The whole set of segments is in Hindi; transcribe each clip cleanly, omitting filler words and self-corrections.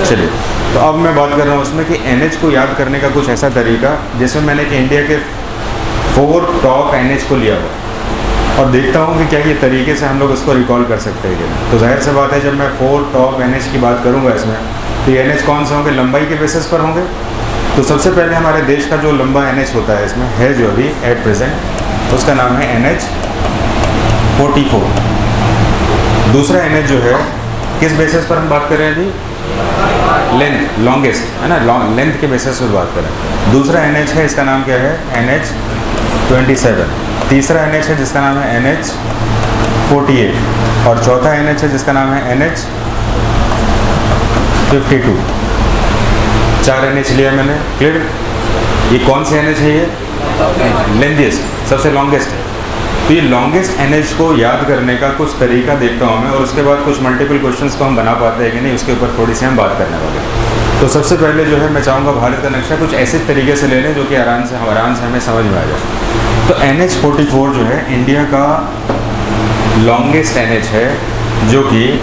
चलिए, तो अब मैं बात कर रहा हूँ उसमें कि NH को याद करने का कुछ ऐसा तरीका जिसमें मैंने कि इंडिया के 4 टॉप NH को लिया हुआ और देखता हूँ कि क्या ये तरीके से हम लोग इसको रिकॉल कर सकते हैं कि। तो जाहिर सी बात है, जब मैं 4 टॉप NH की बात करूँगा इसमें, तो ये NH कौन से होंगे? लंबाई के बेसिस पर होंगे। तो सबसे पहले हमारे देश का जो लंबा NH होता है इसमें है जो अभी एट प्रेजेंट, उसका नाम है NH44। दूसरा NH जो है किस बेसिस पर हम बात कर रहे हैं अभी? लेंथ, लॉन्गेस्ट है ना, लेंथ के बेसिस पर बात करें। दूसरा NH है, इसका नाम क्या है? NH27। तीसरा NH है जिसका नाम है NH48 और चौथा NH है जिसका नाम है NH52। 4 NH लिया मैंने, क्लियर? ये कौन से NH है? ये लेंथीएस्ट, सबसे लॉन्गेस्ट है। तो ये लॉन्गेस्ट NH को याद करने का कुछ तरीका देखता हूँ मैं, और उसके बाद कुछ मल्टीपल क्वेश्चंस को हम बना पाते हैं कि नहीं, उसके ऊपर थोड़ी सी हम बात करने वाले हैं। तो सबसे पहले जो है मैं चाहूँगा भारत का नक्शा कुछ ऐसे तरीके से ले लें जो कि आराम से हमें समझ में आ जाए। तो NH44 जो है इंडिया का लॉन्गेस्ट NH है, जो कि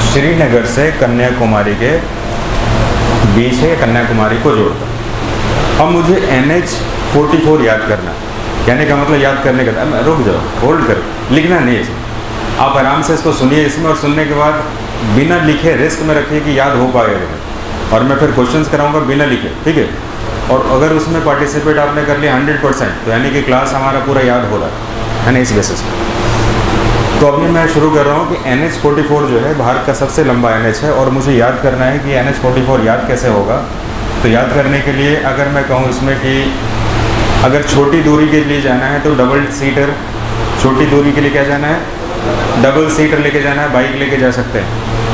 श्रीनगर से कन्याकुमारी के बीच है, कन्याकुमारी को जोड़ता है। अब मुझे NH44 याद करना, कहने का मतलब याद करने का, रुक जाओ, होल्ड करो, लिखना नहीं है। आप आराम से इसको सुनिए इसमें, और सुनने के बाद बिना लिखे रिस्क में रखिए कि याद हो पाएगा। और मैं फिर क्वेश्चंस कराऊंगा बिना लिखे, ठीक है? और अगर उसमें पार्टिसिपेट आपने कर लिया 100%, तो यानी कि क्लास हमारा पूरा याद हो रहा है ना, इस बेसिस पर। तो अभी मैं शुरू कर रहा हूँ कि NH44 जो है भारत का सबसे लंबा NH है, और मुझे याद करना है कि NH44 याद कैसे होगा। तो याद करने के लिए अगर मैं कहूँ इसमें कि अगर छोटी दूरी के लिए जाना है तो डबल सीटर, छोटी दूरी के लिए क्या जाना है? डबल सीटर लेके जाना है, बाइक लेके जा सकते हैं।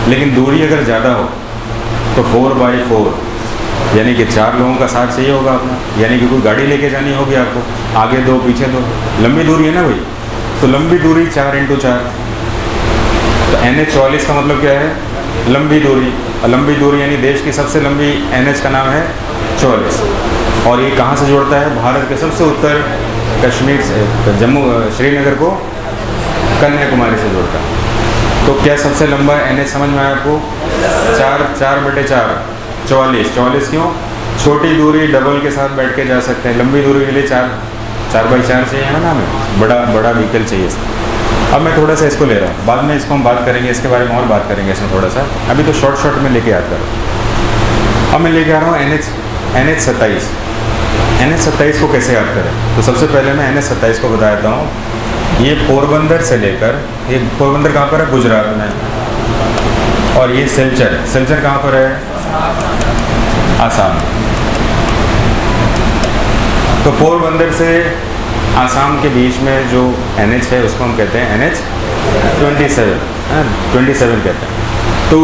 लेकिन दूरी अगर ज़्यादा हो तो 4x4, यानी कि 4 लोगों का साथ चाहिए होगा अपना, यानी कि कोई गाड़ी लेके जानी होगी आपको, आगे 2 पीछे 2, लंबी दूरी है ना भाई। तो लंबी दूरी 4x4। तो NH44 का मतलब क्या है? लंबी दूरी। और लंबी दूरी यानी देश की सबसे लंबी NH का नाम है 44। और ये कहाँ से जोड़ता है? भारत के सबसे उत्तर कश्मीर से, जम्मू श्रीनगर को कन्याकुमारी से जोड़ता है। तो क्या सबसे लंबा NH समझ में आया आपको? 4/4 44। 44 क्यों? छोटी दूरी डबल के साथ बैठ के जा सकते हैं, लंबी दूरी के लिए 4x4 चाहिए है ना, हमें बड़ा व्हीकल चाहिए इसमें। अब मैं थोड़ा सा इसको ले रहा हूँ, बाद में इसको हम बात करेंगे, इसके बारे में और बात करेंगे इसमें थोड़ा सा। अभी तो शॉर्ट में लेके याद करो। अब मैं लेके आ रहा हूँ NH27। NH27 को कैसे याद करें? तो सबसे पहले मैं NH27 को बता देता हूँ। ये पोरबंदर से लेकर, ये पोरबंदर कहाँ पर है? गुजरात में। और ये सिलचर, सिलचर कहाँ पर है? आसाम। तो पोरबंदर से आसाम के बीच में जो NH है उसको हम कहते हैं NH27, 27 कहते हैं। तो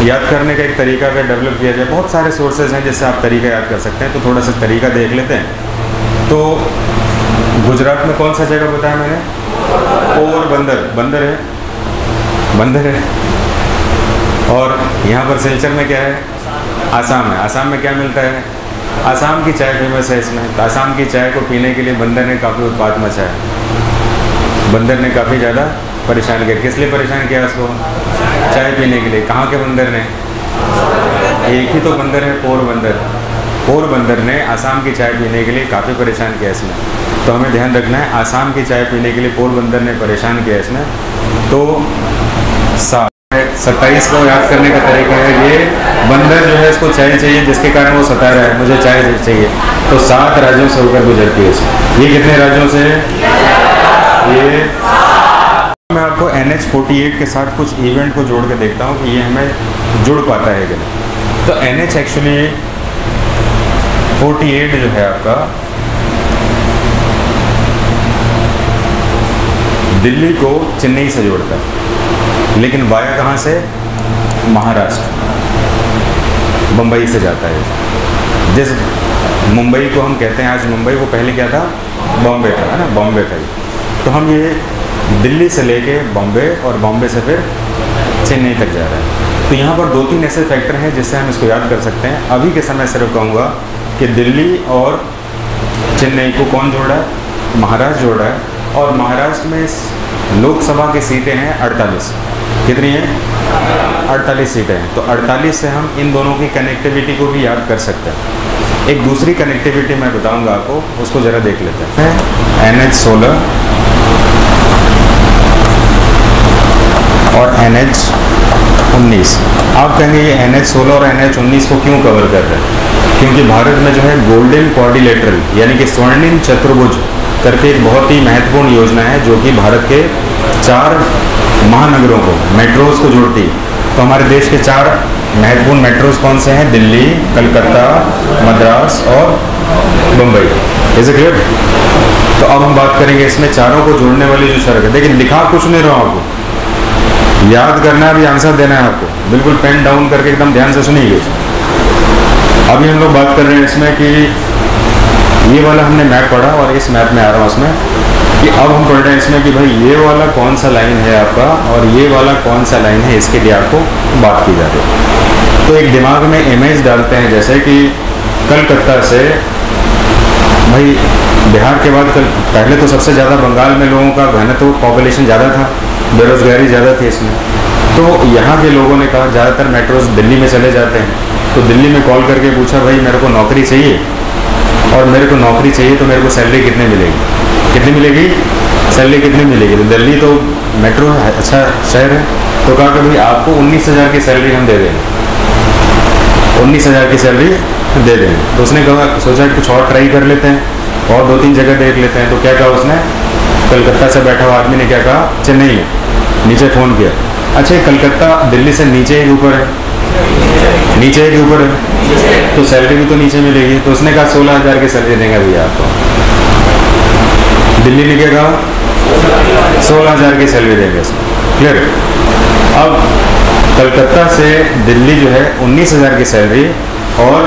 याद करने का एक तरीका अगर डेवलप किया जाए, बहुत सारे सोर्सेज हैं जिससे आप तरीका याद कर सकते हैं। तो थोड़ा सा तरीका देख लेते हैं। तो गुजरात में कौन सा जगह बताया मैंने? पोरबंदर, बंदर है, बंदर है। और यहाँ पर सिलचर में क्या है? आसाम है। आसाम में क्या मिलता है? आसाम की चाय फेमस है इसमें। तो आसाम की चाय को पीने के लिए बंदर ने काफ़ी उत्पात मचाया, बंदर ने काफ़ी ज़्यादा परेशान किया। किस लिए परेशान किया उसको? चाय पीने के लिए। कहाँ के बंदर ने? एक ही तो बंदर है, पोरबंदर। पोरबंदर ने आसाम की चाय पीने के लिए काफ़ी परेशान किया इसमें। तो हमें ध्यान रखना है, आसाम की चाय पीने के लिए पोरबंदर ने परेशान किया इसमें। तो 27 को याद करने का तरीका है, ये बंदर जो है इसको चाय चाहिए, जिसके कारण वो सता रहा है, मुझे चाय चाहिए। तो 7 राज्यों से होकर गुजरती है इसमें। ये कितने राज्यों से है? ये मैं आपको NH48 के साथ कुछ इवेंट को जोड़ के देखता हूँ कि ये हमें जुड़ पाता है कि नहीं। तो NH एक्चुअली 48 जो है आपका दिल्ली को चेन्नई से जोड़ता है, लेकिन वाया कहाँ से? महाराष्ट्र, बम्बई से जाता है। जिस मुंबई को हम कहते हैं आज मुंबई, वो पहले क्या था? बॉम्बे था, है ना, बॉम्बे था। तो हम ये दिल्ली से लेके बॉम्बे और बॉम्बे से फिर चेन्नई तक जा रहा है। तो यहाँ पर 2-3 ऐसे फैक्टर हैं जिससे हम इसको याद कर सकते हैं। अभी के समय सिर्फ कहूँगा कि दिल्ली और चेन्नई को कौन जोड़ा है? महाराष्ट्र जोड़ा है। और महाराष्ट्र में लोकसभा की सीटें हैं 48। कितनी हैं? 48 सीटें हैं, तो 48 से हम इन दोनों की कनेक्टिविटी को भी याद कर सकते हैं। एक दूसरी कनेक्टिविटी मैं बताऊंगा आपको, उसको ज़रा देख लेते हैं। NH16 और NH19। आप कहेंगे ये NH16 और NH19 को क्यों कवर कर रहे हैं? क्योंकि भारत में जो है गोल्डन क्वाड्रिलेटरल यानी कि स्वर्णिम चतुर्भुज करके एक बहुत ही महत्वपूर्ण योजना है, जो कि भारत के 4 महानगरों को, मेट्रोज को जोड़ती है। तो हमारे देश के 4 महत्वपूर्ण मेट्रोज कौन से हैं? दिल्ली, कलकत्ता, मद्रास और मुंबई। Is it clear? तो अब हम बात करेंगे इसमें चारों को जोड़ने वाली जो सड़क है। देखिए लिखा कुछ नहीं रहा, आपको याद करना है, अभी आंसर देना है आपको। बिल्कुल पेन डाउन करके एकदम ध्यान से सुनिए। अभी हम लोग बात कर रहे हैं इसमें कि ये वाला हमने मैप पढ़ा और इस मैप में आ रहा हूँ उसमें कि अब हम पढ़ रहे हैं इसमें कि भाई ये वाला कौन सा लाइन है आपका और ये वाला कौन सा लाइन है, इसके लिए आपको बात की जाती है। तो एक दिमाग में इमेज डालते हैं, जैसे कि कलकत्ता से, भाई बिहार के बाद पहले तो सबसे ज़्यादा बंगाल में लोगों का घनत्व पॉपुलेशन ज़्यादा था, बेरोजगारी ज़्यादा थी इसमें। तो यहाँ के लोगों ने कहा ज़्यादातर मेट्रोज दिल्ली में चले जाते हैं। तो दिल्ली में कॉल करके पूछा भाई मेरे को नौकरी चाहिए, और मेरे को नौकरी चाहिए तो मेरे को सैलरी कितनी मिलेगी, कितनी मिलेगी, सैलरी कितनी मिलेगी। तो दिल्ली तो मेट्रो अच्छा शहर है, तो कहा कि भाई आपको 19,000 की सैलरी हम दे देंगे, 19,000 की सैलरी दे देंगे। तो उसने कहा, सोचा कुछ और ट्राई कर लेते हैं और 2-3 जगह देख लेते हैं। तो क्या कहा उसने? कलकत्ता से बैठा हुआ आदमी ने क्या कहा? चेन्नई में। नीचे फ़ोन किया, अच्छा कलकत्ता दिल्ली से नीचे ही ऊपर है, नीचे ही ऊपर है, तो सैलरी भी तो नीचे मिलेगी। तो उसने कहा 16,000 की सैलरी देंगे भैया आपको। दिल्ली ने क्या कहा? 16,000 की सैलरी देंगे इसमें। क्लियर? अब कलकत्ता से दिल्ली जो है 19,000 की सैलरी, और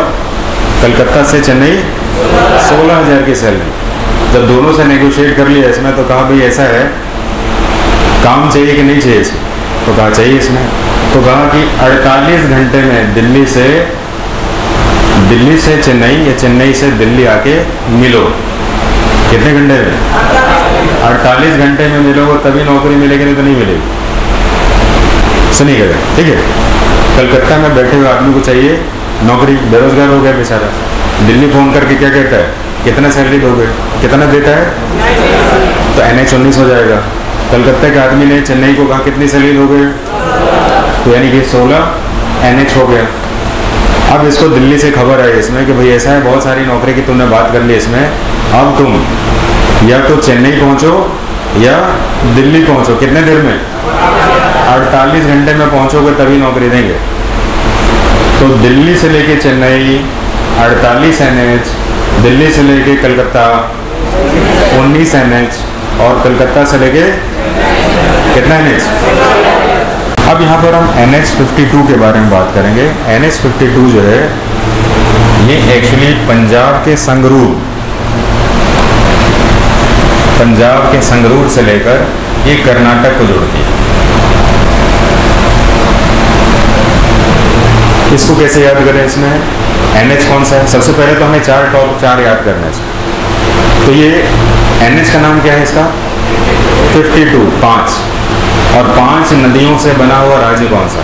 कलकत्ता से चेन्नई 16,000 की सैलरी। जब दोनों से नेगोशिएट कर लिया इसमें, तो कहा भाई ऐसा है, काम चाहिए कि नहीं चाहिए इसमें? तो कहा चाहिए इसमें। तो कहा कि 48 घंटे में दिल्ली से चेन्नई या चेन्नई से दिल्ली आके मिलो। कितने घंटे में? 48 घंटे में मिलोगे तभी नौकरी मिलेगी, नहीं तो नहीं मिलेगी। सुनिएगा, ठीक है? कलकत्ता में बैठे हुए आदमी को चाहिए नौकरी, बेरोजगार हो गया बेचारा। दिल्ली फ़ोन करके क्या कहता है? कितना सैलरी दोगे? कितना देता है? तो NH19 हो जाएगा। कलकत्ता के आदमी ने चेन्नई को कहा कितनी सैलरी दोगे? तो यानी कि 16 NH हो गया। अब इसको दिल्ली से खबर आई इसमें कि भाई ऐसा है, बहुत सारी नौकरी की तुमने बात कर ली इसमें, अब तुम या तो चेन्नई पहुंचो या दिल्ली पहुंचो। कितने देर में? 48 घंटे में पहुंचोगे तभी नौकरी देंगे। तो दिल्ली से लेके चेन्नई 48 NH, दिल्ली से लेके कलकत्ता 19 NH, और कलकत्ता से लेके कितना NH? अब यहाँ पर हम NH52 के बारे में बात करेंगे। NH52 जो है ये एक्चुअली पंजाब के संगरूर से लेकर ये कर्नाटक को जोड़ती है। इसको कैसे याद करें? इसमें NH कौन सा है? सबसे पहले तो हमें टॉप 4 याद करना है इसमें। तो ये NH का नाम क्या है इसका? 52, 5, और 5 नदियों से बना हुआ राज्य कौन सा?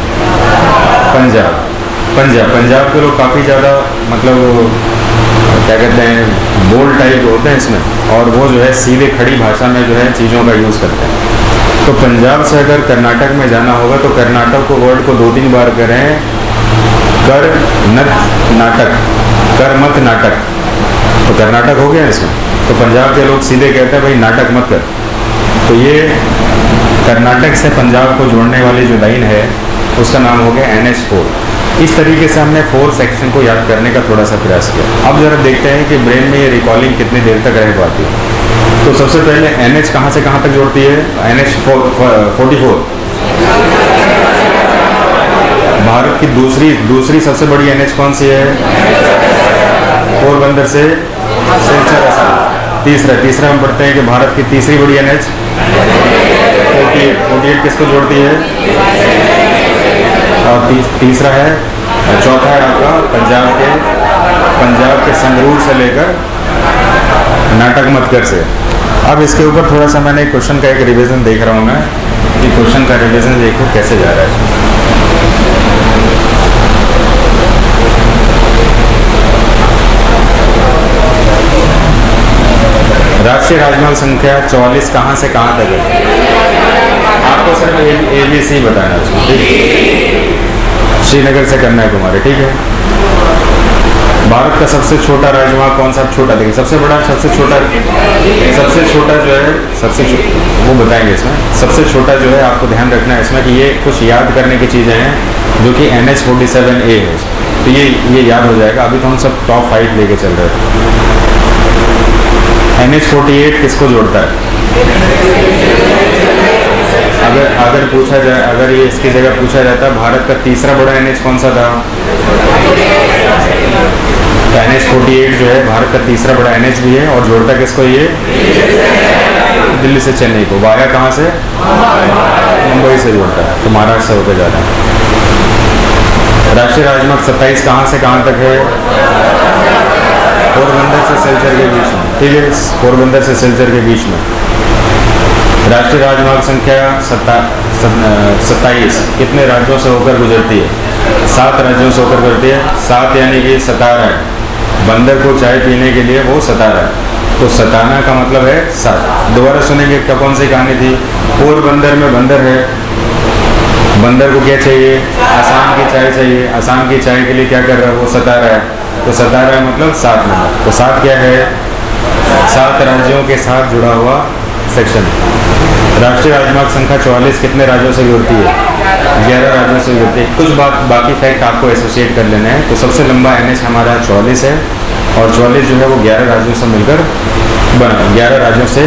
पंजाब के लोग काफ़ी ज़्यादा मतलब क्या कहते हैं, बोल्ड टाइप होते हैं इसमें, और वो जो है सीधे खड़ी भाषा में जो है चीज़ों का यूज़ करते हैं। तो पंजाब से अगर कर्नाटक में जाना होगा तो कर्नाटक को वर्ड को 2-3 बार करें, कर मत नाटक, तो कर्नाटक हो गया इसमें। तो पंजाब के लोग सीधे कहते हैं भाई नाटक मत कर। तो ये कर्नाटक से पंजाब को जोड़ने वाली जो लाइन है उसका नाम हो गया NH4। इस तरीके से हमने 4 सेक्शन को याद करने का थोड़ा सा प्रयास किया। अब जरा देखते हैं कि ब्रेन में ये रिकॉलिंग कितनी देर तक रह पाती है। तो सबसे पहले NH कहाँ से कहाँ तक जोड़ती है? NH44 भारत की दूसरी सबसे बड़ी NH कौन सी है? पोरबंदर से सिलचर असम। तीसरा हम पढ़ते हैं कि भारत की तीसरी बड़ी NH 48 किसको जोड़ती है? और तीसरा है, चौथा है आपका पंजाब के संगरूर से लेकर नाटक मतकर से। अब इसके ऊपर थोड़ा सा मैंने क्वेश्चन का एक रिवीजन देख रहा हूँ मैं, कि क्वेश्चन का रिवीजन देखो कैसे जा रहा है। राष्ट्रीय राजमार्ग संख्या 44 कहाँ से कहाँ तक है? आपको सिर्फ ABC बताना है उसमें, ठीक? श्रीनगर से कन्याकुमारी, ठीक है। भारत का सबसे छोटा राजमार्ग कौन सा? छोटा देखिए, सबसे बड़ा, सबसे छोटा जो है, वो बताएंगे इसमें। सबसे छोटा जो है आपको ध्यान रखना है इसमें कि ये कुछ याद करने की चीज़ें हैं जो कि NH47A है, तो ये याद हो जाएगा। अभी तो हम सब टॉप 5 लेके चल रहे हैं। NH48 किसको जोड़ता है? अगर पूछा जाए, अगर ये इसकी जगह पूछा जाता भारत का तीसरा बड़ा NH कौन सा था? NH48 जो है भारत का तीसरा बड़ा NH भी है और जोड़ता किसको? ये दिल्ली से चेन्नई को। वाया कहाँ से? मुंबई से जोड़ता है, तो महाराष्ट्र से होकर जाता है। राष्ट्रीय राजमार्ग 27 कहाँ से कहाँ तक है? पोरबंदर से सिलचर के बीच में, ठीक है, पोरबंदर से सिलचर के बीच में। राष्ट्रीय राजमार्ग संख्या 27 कितने राज्यों से होकर गुजरती है? 7 राज्यों से होकर गुजरती है। 7 यानी कि 17 है। बंदर को चाय पीने के लिए वो 17 है, तो 17 का मतलब है 7। दोबारा सुनेंगे क्या, कौन सी कहानी थी? पोरबंदर में बंदर है, बंदर को क्या चाहिए? आसाम की चाय चाहिए। आसाम की चाय के लिए क्या कर रहा है? वो 17 है, तो 17 मतलब 7 नंबर। तो 7 क्या है? 7 राज्यों के साथ जुड़ा हुआ सेक्शन। राष्ट्रीय राजमार्ग संख्या 44 कितने राज्यों से जुड़ती है? 11 राज्यों से जुड़ती है। कुछ बाकी फैक्ट आपको एसोसिएट कर लेना है। तो सबसे लंबा NH हमारा 44 है और 44 जो है वो 11 राज्यों से मिलकर बना, 11 राज्यों से